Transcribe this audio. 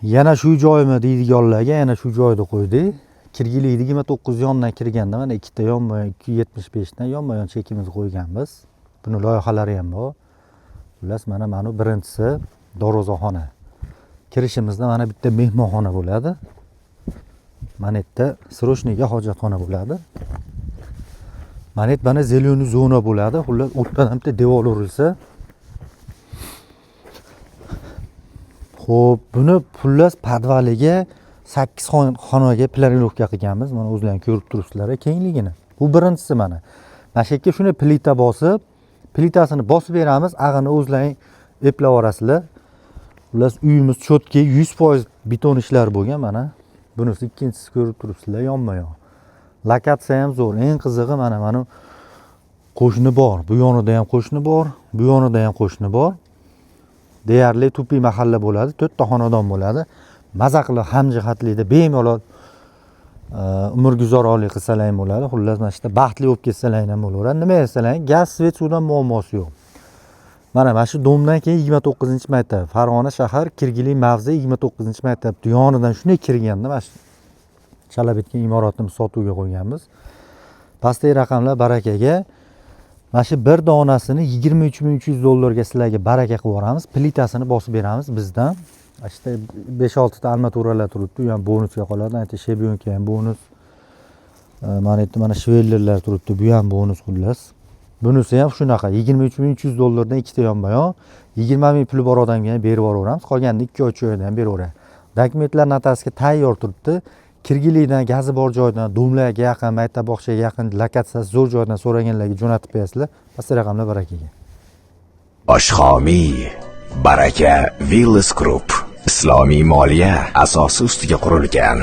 Yana shu joymi deydiganlarga yana shu joyda qo'ydik. Kirgilik 29 yondan kirganda mana ikkita yonma 275 dan yonma-yon chekimizni qo'yganmiz. Buni loyihalari ham bor. Xullas mana birinchisi darvozaxona. Kirishimizda mana bitta mehmonxona bo'ladi. Mana yerda srochniga hojatxona bo'ladi. Mana zeleniy zona bo'ladi. Xullas o'tdan ham bitta devor urilsa. Xo'p, buni xullas podvaliga 8 xonaga planirovka qilganmiz. Mana o'zlaring ko'rib turibsizlar kengligini. Bu birinchisi mana. Mana shu yerga shuni plita bosib, plitasini bosib beramiz, ag'ini o'zlaring eplab orasizlar. Xullas uyimiz cho'tki 100% beton ishlar bo'lgan mana. Bunisi ikkinchisi ko'rib turibsizlar, yonma-yon. Lokatsiya ham zo'r. Eng qizig'i mana qo'shni bor. Bu yonida ham qo'shni bor, bu yonida ham qo'shni bor. Deyarli tupi mahalla bo'ladi, 4 ta xonadon bo'ladi. Maza qilib hamjihatlikda bemalol umrguzor oliy qilsalar ham bo'ladi. Xullas mana shu baxtli bo'lib ketsalar ham bo'laveradi. Nima desalar, gaz, svet, suvdan muammosi yo'q. Mana shu domdan keyin 29-maktab, Farg'ona shahar Kirgilik mavze 29-maktab yonidan shunday kirganda mana shu chalab etgan imoratni sotuvga qo'yganmiz. Pastdagi raqamlar barakaga. Mana shu bir donasini 23.300 dollarga sizlarga baraka qilib yuboramiz. Plitasini bosib beramiz bizdan. İşte 5-6 ta armaturalar turibdi, u ham bonusga qoladi. Aytdi shebiyonka ham bonus. Mana shvellerlar turibdi, bu ham bonus xullas. Bunisi ham shunaqa 23.300 dollardan ikkita yonma-yon, 20.000 puli bor odamga ham berib yuboramiz. Qolganini 2 joydan ham berib yuboramiz. Dokumentlar notasiga tayyor turibdi. Kirgilikdan, gazi bor joydan, domlarga yaqin, maktab bog'chaga yaqin, lokatsiyasi zo'r joydan so'raganlarga jo'natib qo'yasizlar. Pastda raqamlar barakaga. Oshxomiy Baraka Villas Group islomiy moliya asosi ustiga qurilgan.